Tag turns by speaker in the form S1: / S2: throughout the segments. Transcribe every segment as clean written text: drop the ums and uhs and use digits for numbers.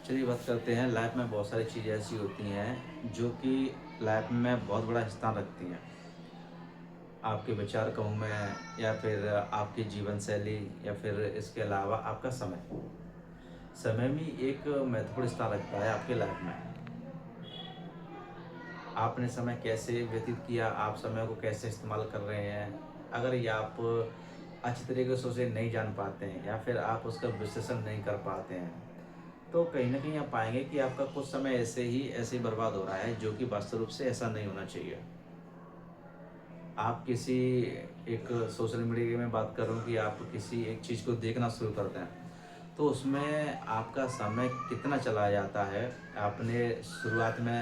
S1: चलिए बात करते हैं। लाइफ में बहुत सारी चीज़ें ऐसी होती हैं जो कि लाइफ में बहुत बड़ा स्थान रखती हैं। आपके विचार कहूँ मैं, या फिर आपकी जीवन शैली, या फिर इसके अलावा आपका समय। समय भी एक महत्वपूर्ण स्थान रखता है आपके लाइफ में। आपने समय कैसे व्यतीत किया, आप समय को कैसे इस्तेमाल कर रहे हैं, अगर ये आप अच्छी तरीके से उसे नहीं जान पाते हैं या फिर आप उसका विश्लेषण नहीं कर पाते हैं, तो कहीं न कहीं आप पाएँगे कि आपका कुछ समय ऐसे ही बर्बाद हो रहा है, जो कि वास्तव रूप से ऐसा नहीं होना चाहिए। आप किसी एक सोशल मीडिया की मैं बात कर रहा हूँ कि आप किसी एक चीज़ को देखना शुरू करते हैं, तो उसमें आपका समय कितना चला जाता है। आपने शुरुआत में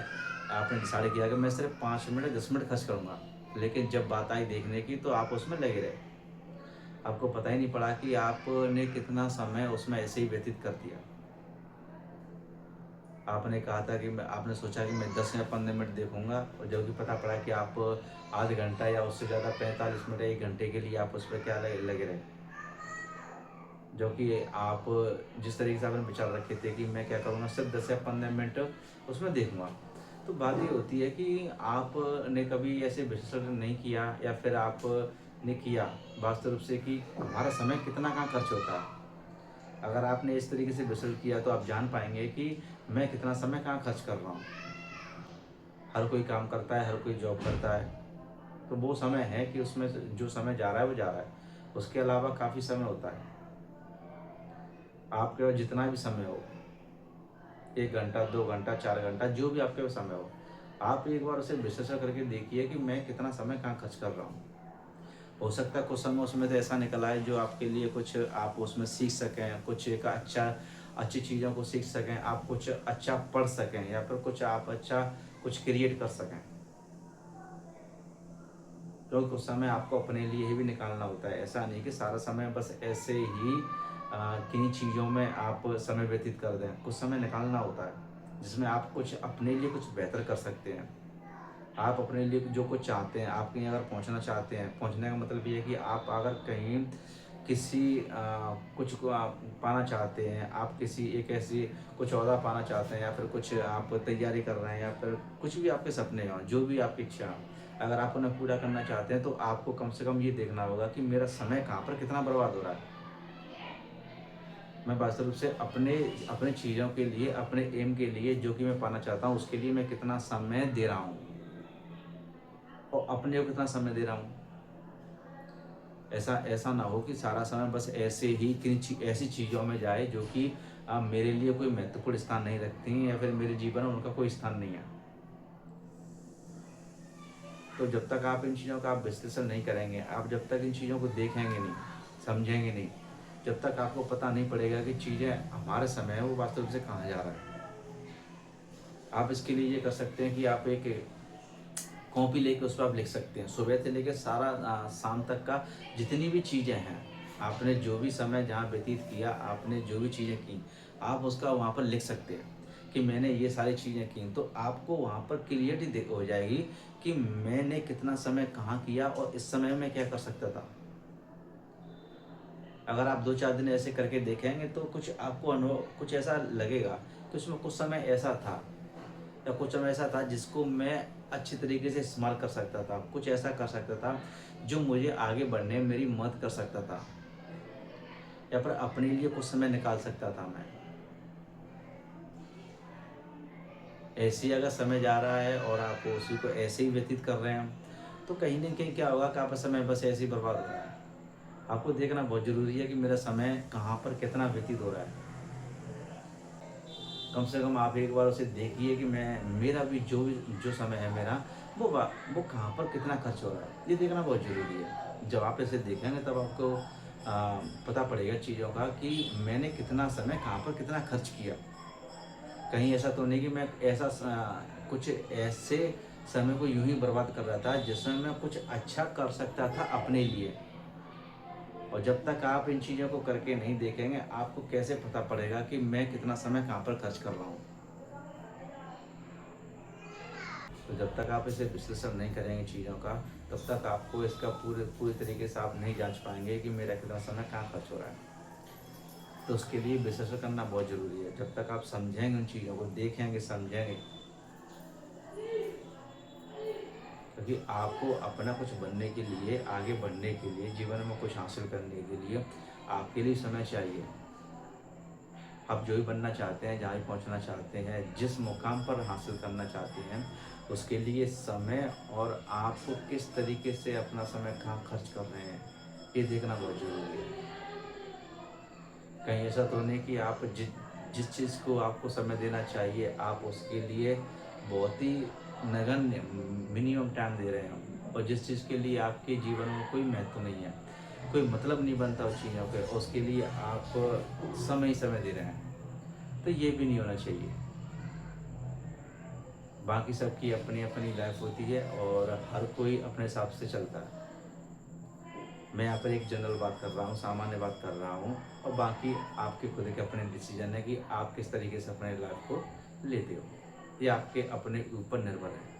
S1: आपने डिसाइड किया कि मैं सिर्फ़ 5 मिनट 10 मिनट खर्च करूँगा, लेकिन जब बात आई देखने की तो आप उसमें लगे रहे। आपको पता ही नहीं पड़ा कि आपने कितना समय उसमें ऐसे ही व्यतीत कर दिया। आपने कहा था कि मैं आपने सोचा कि मैं 10 या 15 मिनट देखूँगा, और जब कि पता पड़ा कि आप आध घंटा या उससे ज़्यादा 45 मिनट 1 घंटे के लिए आप उस पे क्या लगे रहे। जो कि आप जिस तरीके से आपने विचार रखे थे कि मैं क्या करूँगा, सिर्फ़ 10 या 15 मिनट उसमें देखूँगा। तो बात ये होती है कि आपने कभी ऐसे विश्लेषण नहीं किया, या फिर आपने किया वास्तव रूप से कि हमारा समय कितना कहाँ खर्च होता है। अगर आपने इस तरीके से विश्लेषण किया तो आप जान पाएँगे कि मैं कितना समय कहाँ खर्च कर रहा हूँ। हर कोई काम करता है, हर कोई जॉब करता है, तो वो समय है कि उसमें से जो समय जा रहा है वो जा रहा है। उसके अलावा काफ़ी समय होता है। आपके पास जितना भी समय हो, 1 घंटा, 2 घंटा, 4 घंटा, जो भी आपके पास समय हो, आप एक बार उसे विश्लेषण करके देखिए कि मैं कितना समय कहाँ खर्च कर रहा हूँ। हो सकता है कुछ समय उसमें से ऐसा निकल आए जो आपके लिए कुछ आप उसमें सीख सकें, कुछ एक अच्छी चीज़ों को सीख सकें, आप कुछ अच्छा पढ़ सकें, या फिर कुछ आप अच्छा कुछ क्रिएट कर सकें। क्योंकि कुछ समय आपको अपने लिए ही भी निकालना होता है। ऐसा नहीं कि सारा समय बस ऐसे ही किन्हीं चीज़ों में आप समय व्यतीत कर दें। कुछ समय निकालना होता है, जिसमें आप कुछ अपने लिए कुछ बेहतर कर सकते हैं। आप अपने लिए जो कुछ चाहते हैं, आप कहीं अगर पहुँचना चाहते हैं, पहुँचने का मतलब ये है कि आप अगर कहीं किसी कुछ को आप पाना चाहते हैं, आप किसी एक ऐसी कुछ ओहदा पाना चाहते हैं, या फिर कुछ आप तैयारी कर रहे हैं, या फिर कुछ भी आपके सपने हों, जो भी आपकी इच्छा हो, अगर आप उन्हें पूरा करना चाहते हैं, तो आपको कम से कम ये देखना होगा कि मेरा समय कहाँ पर कितना बर्बाद हो रहा है। मैं वास्तव रूप से अपने अपनी चीज़ों के लिए, अपने एम के लिए, जो कि मैं पाना चाहता हूँ, उसके लिए मैं कितना समय दे रहा हूँ, और अपने को कितना समय दे रहा हूँ। ऐसा ऐसा ना हो कि सारा समय बस ऐसे ही ऐसी चीज़ों में जाए जो कि मेरे लिए कोई महत्वपूर्ण स्थान नहीं रखती हैं, या फिर मेरे जीवन में उनका कोई स्थान नहीं है। तो जब तक आप इन चीज़ों का आप विश्लेषण नहीं करेंगे, आप जब तक इन चीज़ों को देखेंगे नहीं, समझेंगे नहीं, जब तक आपको पता नहीं पड़ेगा कि चीज़ें हमारे समय है वो वास्तव में से कहाँ जा रहा है। आप इसके लिए ये कर सकते हैं कि आप एक कॉपी लेके उस पे आप लिख सकते हैं। सुबह से लेके सारा शाम तक का जितनी भी चीज़ें हैं, आपने जो भी समय जहाँ व्यतीत किया, आपने जो भी चीज़ें की, आप उसका वहाँ पर लिख सकते हैं कि मैंने ये सारी चीज़ें की। तो आपको वहाँ पर क्लियरिटी हो जाएगी कि मैंने कितना समय कहाँ किया, और इस समय में क्या कर सकता था। अगर आप 2-4 दिन ऐसे करके देखेंगे तो कुछ आपको अनुभव कुछ ऐसा लगेगा कि उसमें कुछ समय ऐसा था, या कुछ समय ऐसा था जिसको मैं अच्छी तरीके से इस्तेमाल कर सकता था। कुछ ऐसा कर सकता था जो मुझे आगे बढ़ने में मेरी मदद कर सकता था, या फिर अपने लिए कुछ समय निकाल सकता था मैं। ऐसे ही अगर समय जा रहा है और आप उसी को ऐसे ही व्यतीत कर रहे हैं, तो कहीं न कहीं क्या होगा कि आपका समय बस ऐसे ही बर्बाद हो रहा है। आपको देखना बहुत ज़रूरी है कि मेरा समय कहाँ पर कितना व्यतीत हो रहा है। कम से कम आप एक बार उसे देखिए कि मैं मेरा भी जो समय है मेरा, वो कहाँ पर कितना खर्च हो रहा है, ये देखना बहुत ज़रूरी है। जब आप इसे देखेंगे तब आपको पता पड़ेगा चीज़ों का कि मैंने कितना समय कहाँ पर कितना खर्च किया। कहीं ऐसा तो नहीं कि मैं कुछ ऐसे समय को यूँ ही बर्बाद कर रहा था जिसमें मैं कुछ अच्छा कर सकता था अपने लिए। और जब तक आप इन चीज़ों को करके नहीं देखेंगे, आपको कैसे पता पड़ेगा कि मैं कितना समय कहाँ पर खर्च कर रहा हूँ। तो जब तक आप इसे विश्लेषण नहीं करेंगे चीज़ों का, तब तक आपको इसका पूरे पूरी तरीके से आप नहीं जाँच पाएँगे कि मेरा कितना समय कहाँ खर्च हो रहा है। तो उसके लिए विश्लेषण करना बहुत ज़रूरी है। जब तक आप समझेंगे, उन चीज़ों को देखेंगे, समझेंगे, क्योंकि आपको अपना कुछ बनने के लिए, आगे बढ़ने के लिए, जीवन में कुछ हासिल करने के लिए आपके लिए समय चाहिए। आप जो भी बनना चाहते हैं, जहाँ भी पहुँचना चाहते हैं, जिस मुकाम पर हासिल करना चाहते हैं, उसके लिए समय और आपको किस तरीके से अपना समय कहाँ खर्च कर रहे हैं, ये देखना बहुत ज़रूरी है। कहीं ऐसा तो नहीं कि आप जिस चीज़ को आपको समय देना चाहिए, आप उसके लिए बहुत ही नगण्य मिनिमम टाइम दे रहे हो, और जिस चीज़ के लिए आपके जीवन में कोई महत्व नहीं है, कोई मतलब नहीं बनता उस चीज़ों के, उसके लिए आप समय ही समय दे रहे हैं, तो ये भी नहीं होना चाहिए। बाकी सबकी अपनी अपनी लाइफ होती है और हर कोई अपने हिसाब से चलता है। मैं यहाँ पर एक जनरल बात कर रहा हूँ, सामान्य बात कर रहा हूँ, और बाकी आपके खुद के अपने डिसीजन है कि आप किस तरीके से अपने लाइफ को लेते हो। ये आपके अपने ऊपर निर्भर है।